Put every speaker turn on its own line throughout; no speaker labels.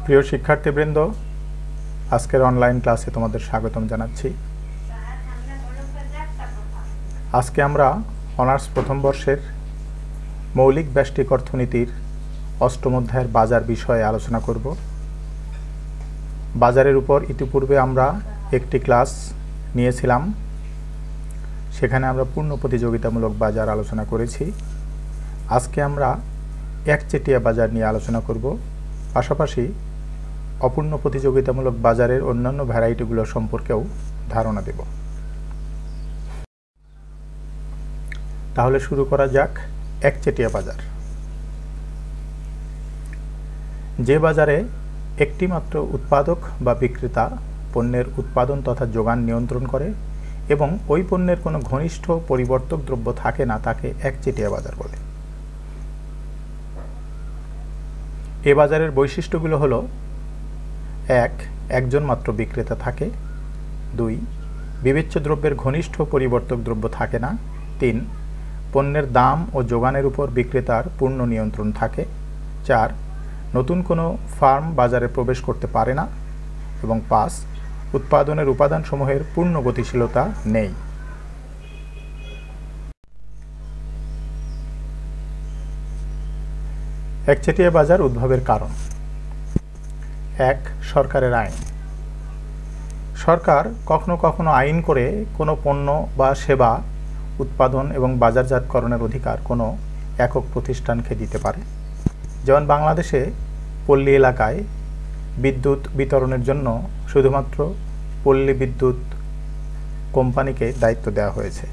প্রিয় শিক্ষার্থীবৃন্দ, আজকের অনলাইন ক্লাসে তোমাদের স্বাগতম জানাচ্ছি। আজকে আমরা অনার্স প্রথম বর্ষের মৌলিক ব্যষ্টিক অর্থনীতির অষ্টম অধ্যায়ের বাজার বিষয়ে আলোচনা করব। বাজারের উপর ইতিপূর্বে আমরা একটি ক্লাস নিয়েছিলাম, সেখানে আমরা পূর্ণ প্রতিযোগিতামূলক বাজার আলোচনা করেছি। আজকে আমরা একচেটিয়া বাজার নিয়ে আলোচনা করব, পাশাপাশি অপূর্ণ প্রতিযোগিতামূলক বাজারের অন্যান্য ভ্যারাইটিগুলো সম্পর্কেও ধারণা দেব। তাহলে শুরু করা যাক। একচেটিয়া বাজার, যে বাজারে একটি মাত্র উৎপাদক বা বিক্রেতা পণ্যের উৎপাদন তথা যোগান নিয়ন্ত্রণ করে এবং ওই পণ্যের কোনো ঘনিষ্ঠ পরিবর্তক দ্রব্য থাকে না, তাকে একচেটিয়া বাজার বলে। এ বাজারের বৈশিষ্ট্যগুলো হলো: 1. একজন মাত্র বিক্রেতা থাকে। 2. বিবেচ্য দ্রব্যের ঘনিষ্ঠ পরিবর্তক দ্রব্য থাকে না। 3. পণ্যের দাম ও যোগানের উপর বিক্রেতার পূর্ণ নিয়ন্ত্রণ থাকে। 4. নতুন কোনো ফার্ম বাজারে প্রবেশ করতে পারে না। এবং 5. উৎপাদনের উপাদানসমূহের পূর্ণ গতিশীলতা নেই। একচেটিয়া বাজার উদ্ভবের কারণ: 1. সরকারের আইন। সরকার কখনো কখনো আইন করে কোনো পণ্য বা সেবা উৎপাদন এবং বাজারজাতকরণের অধিকার কোনো একক প্রতিষ্ঠানকে দিতে পারে। যেমন বাংলাদেশে পল্লী এলাকায় বিদ্যুৎ বিতরণের জন্য শুধুমাত্র পল্লী বিদ্যুৎ কোম্পানিকে দায়িত্ব দেওয়া হয়েছে।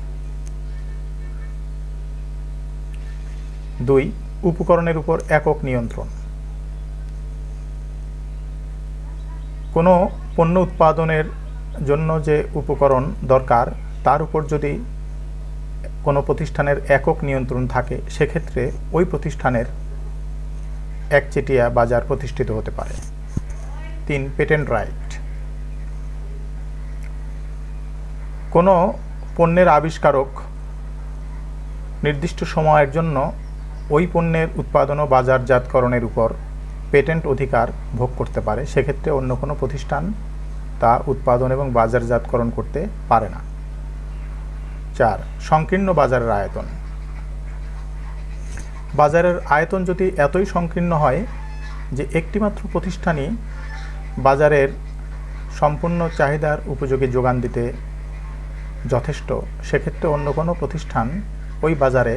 2. উপকরণের উপর একক নিয়ন্ত্রণ। কোনো পণ্য উৎপাদনের জন্য যে উপকরণ দরকার, তার উপর যদি কোনো প্রতিষ্ঠানের একক নিয়ন্ত্রণ থাকে, সেক্ষেত্রে ওই প্রতিষ্ঠানের একচেটিয়া বাজার প্রতিষ্ঠিত হতে পারে। 3. Patent right. কোনো পণ্যের আবিষ্কারক নির্দিষ্ট সময়ের জন্য ওই পণ্যের উৎপাদন ও বাজারজাতকরণের উপর পেটেন্ট অধিকার ভোগ করতে পারে, সেক্ষেত্রে অন্য কোনো প্রতিষ্ঠান তা উৎপাদন এবং বাজারজাতকরণ করতে পারে না। 4. সংকীর্ণ বাজারের আয়তন। বাজারের আয়তন যদি এতই সংকীর্ণ হয় যে একটিমাত্র প্রতিষ্ঠানই বাজারের সম্পূর্ণ চাহিদার উপযোগী যোগান দিতে যথেষ্ট, সেক্ষেত্রে অন্য কোনো প্রতিষ্ঠান ওই বাজারে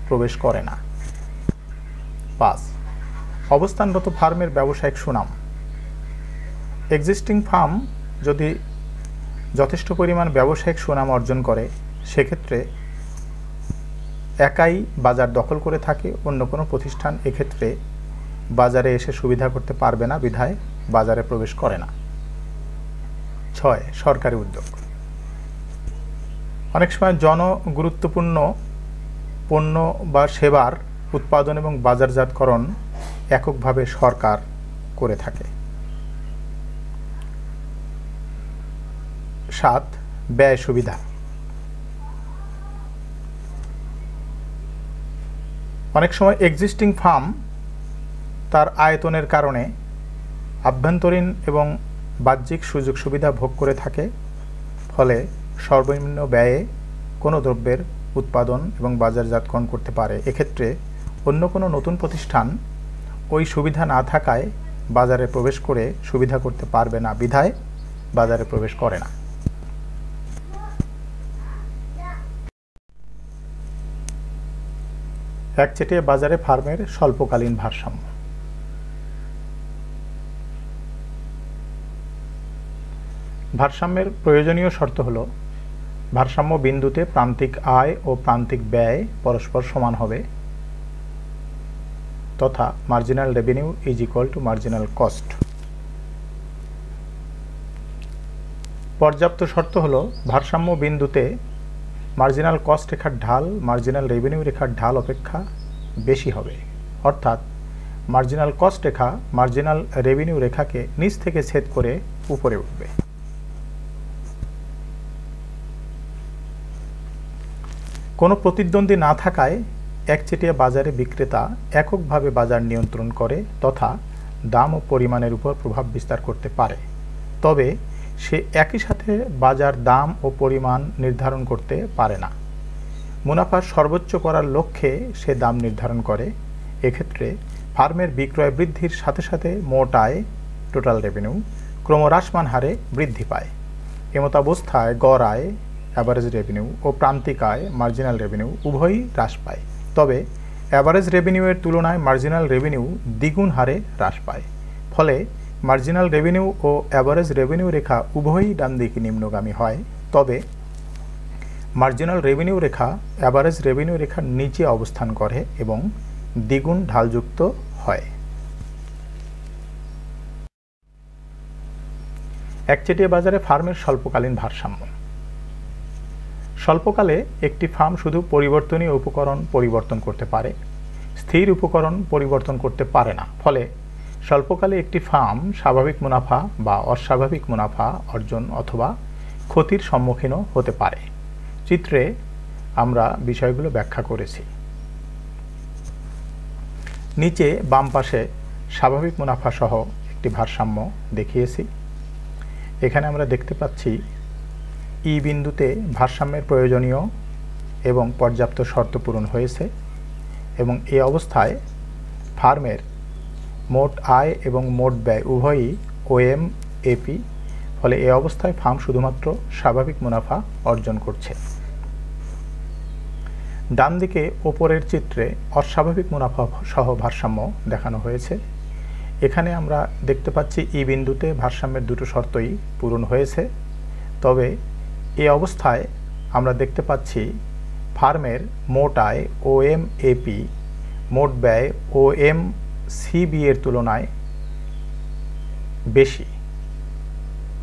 প্রবেশ করে না। 5. অবস্থানরত ফার্মের ব্যবসায়িক সুনাম। এক্সিস্টিং ফার্ম যদি যথেষ্ট পরিমাণ ব্যবসায়িক সুনাম অর্জন করে, সেক্ষেত্রে একাই বাজার দখল করে থাকে, অন্য কোনো প্রতিষ্ঠান এক্ষেত্রে বাজারে এসে সুবিধা করতে পারবে না, বিধায় বাজারে প্রবেশ করে না। 6. সরকারি উদ্যোগ। অনেক সময় জনগুরুত্বপূর্ণ পণ্য বা সেবার উৎপাদন এবং বাজারজাতকরণ এককভাবে সরকার করে থাকে। 7. ব্যয় সুবিধা। অনেক সময় এক্সিস্টিং ফার্ম তার আয়তনের কারণে আভ্যন্তরীণ এবং বাহ্যিক সুযোগ সুবিধা ভোগ করে থাকে, ফলে সর্বনিম্ন ব্যয়ে কোনো দ্রব্যের উৎপাদন এবং বাজারজাতকরণ করতে পারে। এক্ষেত্রে অন্য কোনো নতুন প্রতিষ্ঠান ওই সুবিধা না থাকায় বাজারে প্রবেশ করে সুবিধা করতে পারবে না, বিধায় বাজারে প্রবেশ করে না। একচেটিয়া বাজারে ফার্মের স্বল্পকালীন ভারসাম্য। ভারসাম্যের প্রয়োজনীয় শর্ত হল: ভারসাম্য বিন্দুতে প্রান্তিক আয় ও প্রান্তিক ব্যয় পরস্পর সমান হবে, তথা marginal revenue is equal to marginal cost. পর্যাপ্ত শর্ত হল: ভারসাম্য বিন্দুতে মার্জিনাল কস্ট রেখার ঢাল মার্জিনাল রেভিনিউ রেখার ঢাল অপেক্ষা বেশি হবে, অর্থাৎ মার্জিনাল কস্ট রেখা মার্জিনাল রেভিনিউ রেখাকে নিচ থেকে ছেদ করে উপরে উঠবে। কোনো প্রতিদ্বন্দ্বী না থাকায় একচেটিয়া বাজারে বিক্রেতা এককভাবে বাজার নিয়ন্ত্রণ করে তথা দাম ও পরিমাণের উপর প্রভাব বিস্তার করতে পারে, তবে সে একই সাথে বাজার দাম ও পরিমাণ নির্ধারণ করতে পারে না। মুনাফা সর্বোচ্চ করার লক্ষ্যে সে দাম নির্ধারণ করে। এক্ষেত্রে ফার্মের বিক্রয় বৃদ্ধির সাথে সাথে মোট আয়, টোটাল রেভিনিউ, ক্রমহ্রাসমান হারে বৃদ্ধি পায়। এমতাবস্থায় গড় আয়, অ্যাভারেজ রেভিনিউ ও প্রান্তিক আয়, মার্জিনাল রেভিনিউ উভয়ই হ্রাস পায়। তবে অ্যাভারেজ রেভিনিউয়ের তুলনায় মার্জিনাল রেভিনিউ দ্বিগুণ হারে হ্রাস পায়। ফলে মার্জিনাল রেভিনিউ ও অ্যাভারেজ রেভিনিউ রেখা উভয়ই ডান দিকে নিম্নগামী হয়, তবে মার্জিনাল রেভিনিউ রেখা অ্যাভারেজ রেভিনিউ রেখার নিচে অবস্থান করে এবং দ্বিগুণ ঢালযুক্ত হয়। একচেটিয়া বাজারে ফার্মের স্বল্পকালীন ভারসাম্য। স্বল্পকালে একটি ফার্ম শুধু পরিবর্তনীয় উপকরণ পরিবর্তন করতে পারে, স্থির উপকরণ পরিবর্তন করতে পারে না। ফলে স্বল্পকালে একটি ফার্ম স্বাভাবিক মুনাফা বা অস্বাভাবিক মুনাফা অর্জন অথবা ক্ষতির সম্মুখীনও হতে পারে। চিত্রে আমরা বিষয়গুলো ব্যাখ্যা করেছি। নিচে বাম পাশে স্বাভাবিক মুনাফা সহ একটি ভারসাম্য দেখিয়েছি। এখানে আমরা দেখতে পাচ্ছি ই বিন্দুতে ভারসাম্যের প্রয়োজনীয় এবং পর্যাপ্ত শর্ত পূরণ হয়েছে এবং এই অবস্থায় ফার্মের মোট আয় এবং মোট ব্যয় উভয়ই ওএম এপি। ফলে এই অবস্থায় ফার্ম শুধুমাত্র স্বাভাবিক মুনাফা অর্জন করছে। ডান দিকে ওপরের চিত্রে অস্বাভাবিক মুনাফা সহ ভারসাম্য দেখানো হয়েছে। এখানে আমরা দেখতে পাচ্ছি ই বিন্দুতে ভারসাম্যের দুটো শর্তই পূরণ হয়েছে, তবে এই অবস্থায় আমরা দেখতে পাচ্ছি ফার্মের মোট আয় ওএম এপি মোট ব্যয় ওএম সিবি এর তুলনায় বেশি।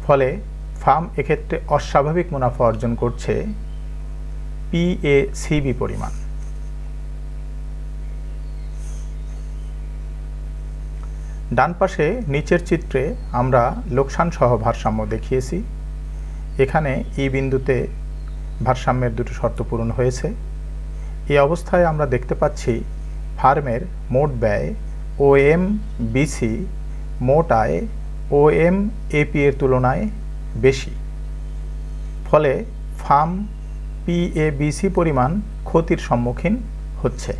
ফলে ফার্ম এক্ষেত্রে অস্বাভাবিক মুনাফা অর্জন করছে পিএসিবি পরিমাণ। ডান পাশে নিচের চিত্রে আমরা লোকসান সহ ভারসাম্য দেখিয়েছি। এখানে ই বিন্দুতে ভারসাম্যের দুটো শর্ত পূরণ হয়েছে। এই অবস্থায় আমরা দেখতে পাচ্ছি ফার্মের মোট ব্যয় ওএম বিসি মোট আয় ওএম এপি এর তুলনায় বেশি। ফলে ফার্ম পিএবিসি পরিমাণ ক্ষতির সম্মুখীন হচ্ছে।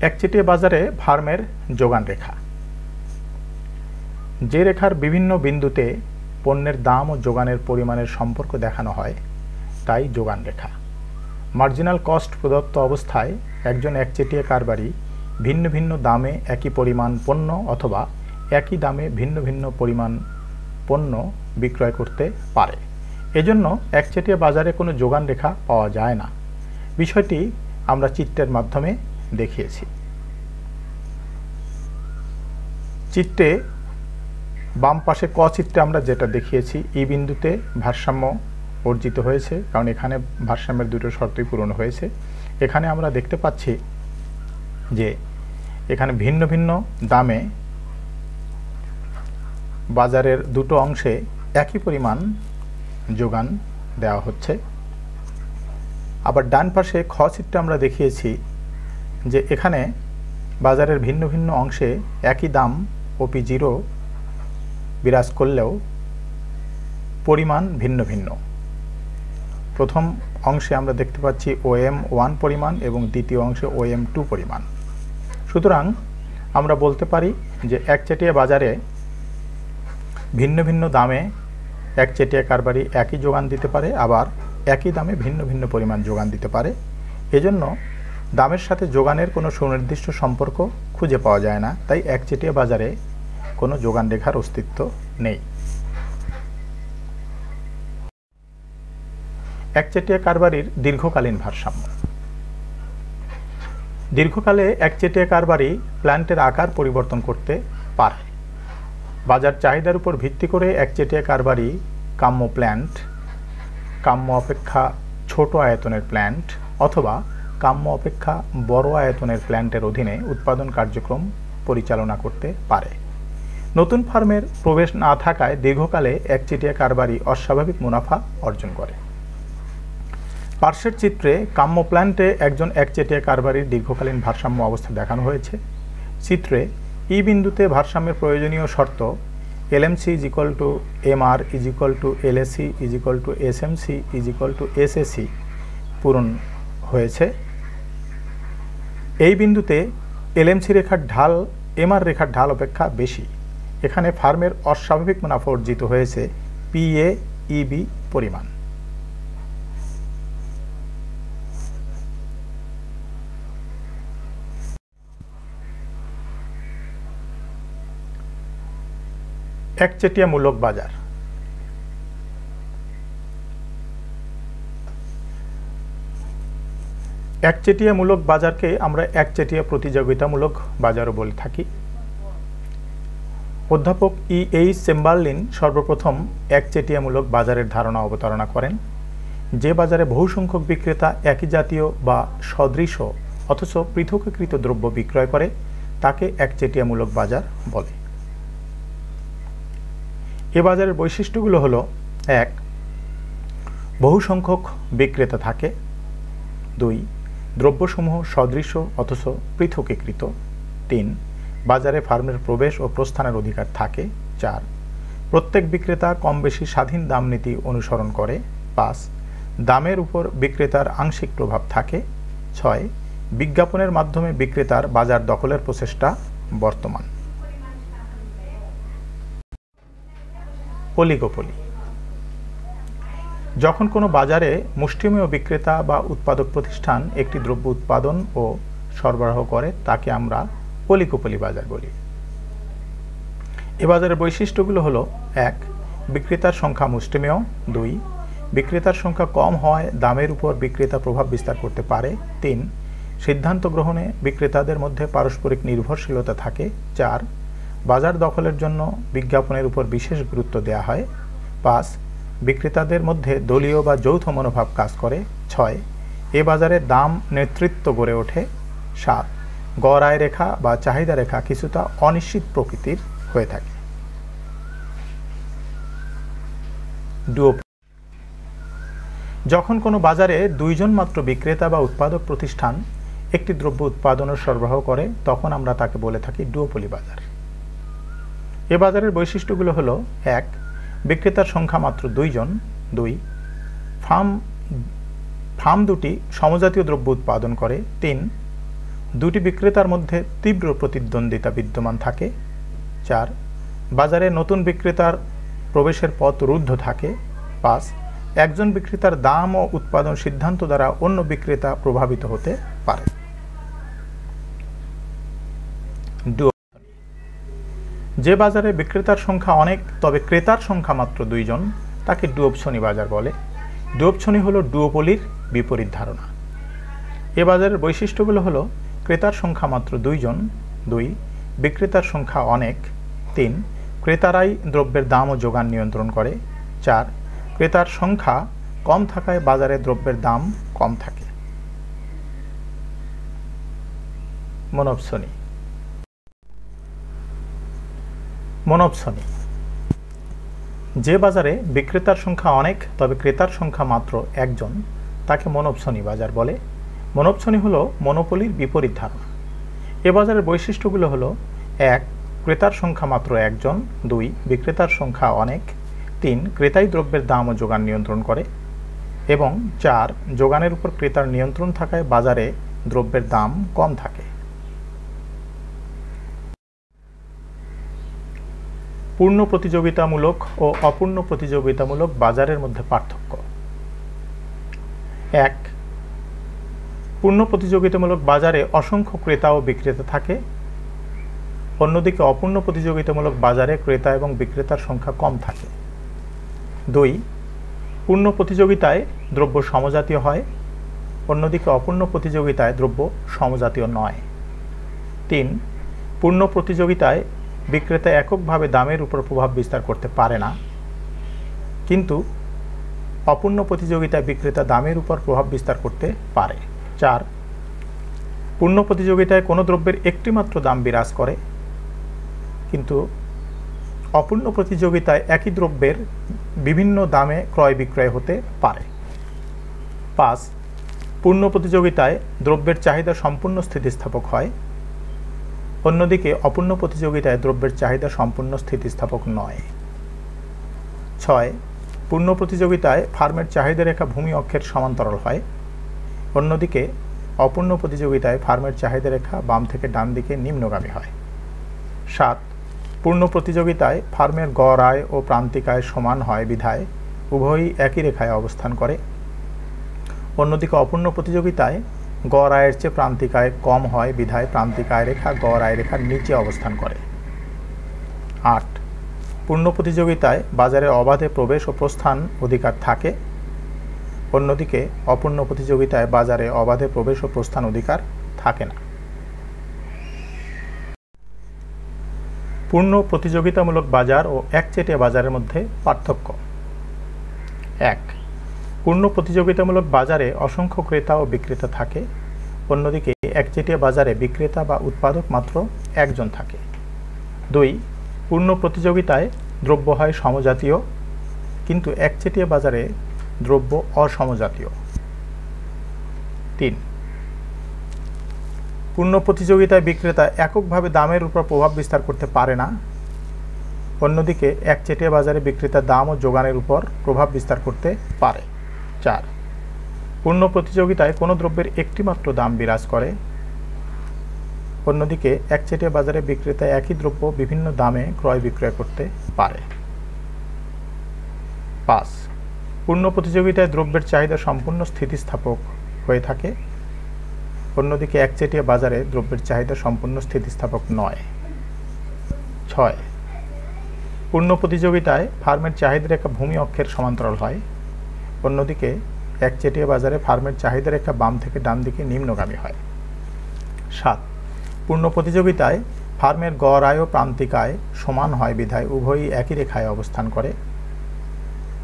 একচেটিয়া বাজারে ফার্মের যোগান রেখা। যে রেখার বিভিন্ন বিন্দুতে পণ্যের দাম ও যোগানের পরিমাণের সম্পর্ক দেখানো হয় তাই যোগান রেখা। মার্জিনাল কস্ট প্রদত্ত অবস্থায় একজন একচেটিয়া কারবারি ভিন্ন ভিন্ন দামে একই পরিমাণ পণ্য অথবা একই দামে ভিন্ন ভিন্ন পরিমাণ পণ্য বিক্রয় করতে পারে। এজন্য একচেটিয়া বাজারে কোনো যোগান রেখা পাওয়া যায় না। বিষয়টি আমরা চিত্রের মাধ্যমে দেখিয়েছি। চিত্রে বাম পাশে ক চিত্রে আমরা যেটা দেখিয়েছি ই বিন্দুতে ভারসাম্য অর্জিত হয়েছে, কারণ এখানে ভারসাম্যের দুটো শর্তই পূরণ হয়েছে। এখানে আমরা দেখতে পাচ্ছি যে এখানে ভিন্ন ভিন্ন দামে বাজারের দুটো অংশে একই পরিমাণ যোগান দেওয়া হচ্ছে। আবার ডান পাশে খ চিত্রে আমরা দেখিয়েছি যে এখানে বাজারের ভিন্ন ভিন্ন অংশে একই দাম OP0 বিরাজ করলেও পরিমাণ ভিন্ন ভিন্ন। প্রথম অংশে আমরা দেখতে পাচ্ছি OM1 পরিমাণ এবং দ্বিতীয় অংশে OM2 পরিমাণ। সুতরাং আমরা বলতে পারি যে একচেটিয়া বাজারে ভিন্ন ভিন্ন দামে একচেটিয়া কারবারি একই যোগান দিতে পারে, আবার একই দামে ভিন্ন ভিন্ন পরিমাণ যোগান দিতে পারে। এজন্য দামের সাথে যোগানের কোনো সুনির্দিষ্ট সম্পর্ক খুঁজে পাওয়া যায় না, তাই একচেটিয়া বাজারে কোনো যোগান রেখার অস্তিত্ব নেই। একচেটিয়া কারবারির দীর্ঘকালীন ভারসাম্য। দীর্ঘকালে একচেটিয়া কারবারি প্ল্যান্টের আকার পরিবর্তন করতে পারে। বাজার চাহিদার উপর ভিত্তি করে একচেটিয়া কারবারি কাম্য প্ল্যান্ট, কাম্য অপেক্ষা ছোট আয়তনের প্ল্যান্ট অথবা কাম্য অপেক্ষা বড় আয়তনের প্ল্যান্টের অধীনে উৎপাদন কার্যক্রম পরিচালনা করতে পারে। নতুন ফার্মের প্রবেশ না থাকায় দীর্ঘকালে একচেটিয়া কারবারি অস্বাভাবিক মুনাফা অর্জন করে। পার্শ্বের চিত্রে কাম্য প্ল্যান্টে একজন একচেটিয়া কারবারির দীর্ঘকালীন ভারসাম্য অবস্থা দেখানো হয়েছে। চিত্রে ই বিন্দুতে ভারসাম্যের প্রয়োজনীয় শর্ত LMC = MR = LAC = SMC = SAC পূরণ হয়েছে। এই বিন্দুতে LMC রেখার ঢাল MR রেখার ঢাল অপেক্ষা বেশি। এখানে ফার্মের অস্বাভাবিক মুনাফা অর্জিত হয়েছে PAEB পরিমাণ। একচেটিয়ামূলক বাজার। একচেটিয়ামূলক বাজারকে আমরা একচেটিয়া প্রতিযোগিতামূলক বাজারও বলে থাকি। অধ্যাপক E.H. চেম্বারলিন সর্বপ্রথম একচেটিয়ামূলক বাজারের ধারণা অবতারণা করেন, যে বাজারে বহু সংখ্যক বিক্রেতা একই জাতীয় বা সদৃশ অথচ পৃথকীকৃত দ্রব্য বিক্রয় করে তাকে একচেটিয়ামূলক বাজার বলে। এ বাজারের বৈশিষ্ট্যগুলো হলো: 1. বহু সংখ্যক বিক্রেতা থাকে। 2. দ্রব্যসমূহ সদৃশ অথচ পৃথকীকৃত। 3. বাজারে ফার্মের প্রবেশ ও প্রস্থানের অধিকার থাকে। 4. প্রত্যেক বিক্রেতা কম বেশি স্বাধীন দাম নীতি অনুসরণ করে। 5. দামের উপর বিক্রেতার আংশিক প্রভাব থাকে। 6. বিজ্ঞাপনের মাধ্যমে বিক্রেতার বাজার দখলের প্রচেষ্টা বর্তমান। অলিগোপলি। যখন কোনো বাজারে মুষ্টিমেয় বিক্রেতা বা উৎপাদক প্রতিষ্ঠান একটি দ্রব্য উৎপাদন ও সরবরাহ করে তাকে আমরা অলিগোপলি বাজার বলি। এ বাজারের বৈশিষ্ট্যগুলো হলো: 1. বিক্রেতার সংখ্যা মুষ্টিমেয়। 2. বিক্রেতার সংখ্যা কম হওয়ায় দামের উপর বিক্রেতা প্রভাব বিস্তার করতে পারে। 3. সিদ্ধান্ত গ্রহণে বিক্রেতাদের মধ্যে পারস্পরিক নির্ভরশীলতা থাকে। 4. বাজার দখলের জন্য বিজ্ঞাপনের উপর বিশেষ গুরুত্ব দেওয়া হয়। 5. বিক্রেতাদের মধ্যে দলীয় বা যৌথ মনোভাব কাজ করে। 6. এ বাজারে দাম নেতৃত্ব গড়ে ওঠে। 7. গড় আয় রেখা বা চাহিদা রেখা কিছুটা অনিশ্চিত প্রকৃতির হয়ে থাকে। যখন কোনো বাজারে দুইজন মাত্র বিক্রেতা বা উৎপাদক প্রতিষ্ঠান একটি দ্রব্য উৎপাদন ও সরবরাহ করে তখন আমরা তাকে বলে থাকি ডুওপলি বাজার। এ বাজারের বৈশিষ্ট্যগুলো হলো: 1. বিক্রেতার সংখ্যা মাত্র 2 জন। 2. ফার্ম দুটি সমজাতীয় দ্রব্য উৎপাদন করে। 3. দুটি বিক্রেতার মধ্যে তীব্র প্রতিদ্বন্দ্বিতা বিদ্যমান থাকে। 4. বাজারে নতুন বিক্রেতার প্রবেশের পথ রুদ্ধ থাকে। 5. একজন বিক্রেতার দাম ও উৎপাদন সিদ্ধান্ত দ্বারা অন্য বিক্রেতা প্রভাবিত হতে পারে। যে বাজারে বিক্রেতার সংখ্যা অনেক তবে ক্রেতার সংখ্যা মাত্র 2 জন তাকে ডুওপসনি বাজার বলে। ডুওপসনি হলো ডুওপলির বিপরীত ধারণা। এ বাজারের বৈশিষ্ট্যগুলো হলো: ক্রেতার সংখ্যা মাত্র 2 জন। 2. বিক্রেতার সংখ্যা অনেক। 3. ক্রেতারাই দ্রব্যের দাম ও যোগান নিয়ন্ত্রণ করে। 4. ক্রেতার সংখ্যা কম থাকায় বাজারে দ্রব্যের দাম কম থাকে। মনোপসনি। মনোপসনি যে বাজারে বিক্রেতার সংখ্যা অনেক তবে ক্রেতার সংখ্যা মাত্র 1 জন তাকে মনোপসনি বাজার বলে। মনোপসনি হলো মনোপলির বিপরীত ধারণা। এ বাজারের বৈশিষ্ট্যগুলো হলো: 1. ক্রেতার সংখ্যা মাত্র 1 জন। 2. বিক্রেতার সংখ্যা অনেক। 3. ক্রেতাই দ্রব্যের দাম ও যোগান নিয়ন্ত্রণ করে। এবং 4. যোগানের উপর ক্রেতার নিয়ন্ত্রণ থাকায় বাজারে দ্রব্যের দাম কম থাকে। পূর্ণ প্রতিযোগিতামূলক ও অপূর্ণ প্রতিযোগিতামূলক বাজারের মধ্যে পার্থক্য। 1. পূর্ণ প্রতিযোগিতামূলক বাজারে অসংখ্য ক্রেতা ও বিক্রেতা থাকে। অন্যদিকে অপূর্ণ প্রতিযোগিতামূলক বাজারে ক্রেতা এবং বিক্রেতার সংখ্যা কম থাকে। 2. পূর্ণ প্রতিযোগিতায় দ্রব্য সমজাতীয় হয়, অন্যদিকে অপূর্ণ প্রতিযোগিতায় দ্রব্য সমজাতীয় নয়। 3. পূর্ণ প্রতিযোগিতায় বিক্রেতা এককভাবে দামের উপর প্রভাব বিস্তার করতে পারে না, কিন্তু অপূর্ণ প্রতিযোগিতায় বিক্রেতা দামের উপর প্রভাব বিস্তার করতে পারে। 4. পূর্ণ প্রতিযোগিতায় কোনো দ্রব্যের একটি মাত্র দাম বিরাজ করে, কিন্তু অপূর্ণ প্রতিযোগিতায় একই দ্রব্যের বিভিন্ন দামে ক্রয় বিক্রয় হতে পারে। 5 পূর্ণ প্রতিযোগিতায় দ্রব্যের চাহিদা সম্পূর্ণ স্থিতিস্থাপক হয়, অন্যদিকে অপূর্ণ প্রতিযোগিতায় দ্রব্যের চাহিদা সম্পূর্ণ স্থিতিস্থাপক নয়। 6 পূর্ণ প্রতিযোগিতায় ফার্মের চাহিদা রেখা ভূমি অক্ষের সমান্তরাল হয়, অন্যদিকে অপূর্ণ প্রতিযোগিতায় ফার্মের চাহিদা রেখা বাম থেকে ডান দিকে নিম্নগামী হয়। 7 পূর্ণ প্রতিযোগিতায় ফার্মের গড় আয় ও প্রান্তিক আয় সমান হয় বিধায় উভয়ই একই রেখায় অবস্থান করে, অন্যদিকে অপূর্ণ প্রতিযোগিতায় গড় আয়ের চেয়ে প্রান্তিক আয় কম হয় বিধায় প্রান্তিক আয় রেখা গড় আয় রেখার নিচে অবস্থান করে। 8 পূর্ণ প্রতিযোগিতায় বাজারে অবাধে প্রবেশ ও প্রস্থান অধিকার থাকে, অন্যদিকে অপূর্ণ প্রতিযোগিতায় বাজারে অবাধে প্রবেশ ও প্রস্থান অধিকার থাকে না। পূর্ণ প্রতিযোগিতামূলক বাজার ও একচেটিয়া বাজারের মধ্যে পার্থক্য। 1 পূর্ণ প্রতিযোগিতামূলক বাজারে অসংখ্য ক্রেতা ও বিক্রেতা থাকে, অন্যদিকে একচেটিয়া বাজারে বিক্রেতা বা উৎপাদক মাত্র একজন থাকে। 2 পূর্ণ প্রতিযোগিতায় দ্রব্য হয় সমজাতীয়, কিন্তু একচেটিয়া বাজারে দ্রব্য অসমজাতীয়। 3 পূর্ণ প্রতিযোগিতায় বিক্রেতা এককভাবে দামের উপর প্রভাব বিস্তার করতে পারে না, অন্যদিকে একচেটিয়া বাজারে বিক্রেতা দাম ও যোগানের উপর প্রভাব বিস্তার করতে পারে। 4 পূর্ণ প্রতিযোগিতায় কোনো দ্রব্যের একটিমাত্র দাম বিরাজ করে, অন্যদিকে একচেটিয়া বাজারে বিক্রেতা একই দ্রব্য বিভিন্ন দামে ক্রয় বিক্রয় করতে পারে। 5 পূর্ণ প্রতিযোগিতায় দ্রব্যের চাহিদা সম্পূর্ণ স্থিতিস্থাপক হয়ে থাকে, অন্যদিকে একচেটিয়া বাজারে দ্রব্যের চাহিদা সম্পূর্ণ স্থিতিস্থাপক নয়। 6 পূর্ণ প্রতিযোগিতায় ফার্মের চাহিদা রেখা ভূমি অক্ষের সমান্তরাল হয়, অন্যদিকে একচেটিয়া বাজারে ফার্মের চাহিদা রেখা বাম থেকে ডান দিকে নিম্নগামী হয়। 7 পূর্ণ প্রতিযোগিতায় ফার্মের গড় আয় ও প্রান্তিক আয় সমান হয় বিধায় উভয়ই একই রেখায় অবস্থান করে,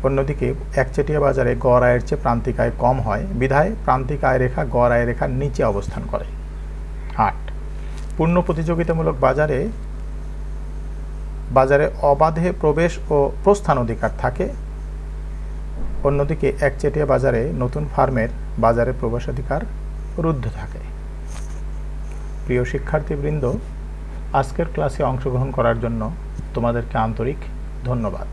অন্যদিকে একচেটিয়া বাজারে গড় আয়ের চেয়ে প্রান্তিক আয় কম হয় বিধায় প্রান্তিক আয় রেখা গড় আয় রেখার নিচে অবস্থান করে। 8 পূর্ণ প্রতিযোগিতামূলক বাজারে অবাধে প্রবেশ ও প্রস্থান অধিকার থাকে, অন্যদিকে একচেটিয়া বাজারে নতুন ফার্মের বাজারে প্রবেশাধিকার রুদ্ধ থাকে। প্রিয় শিক্ষার্থীবৃন্দ, আজকের ক্লাসে অংশগ্রহণ করার জন্য তোমাদেরকে আন্তরিক ধন্যবাদ।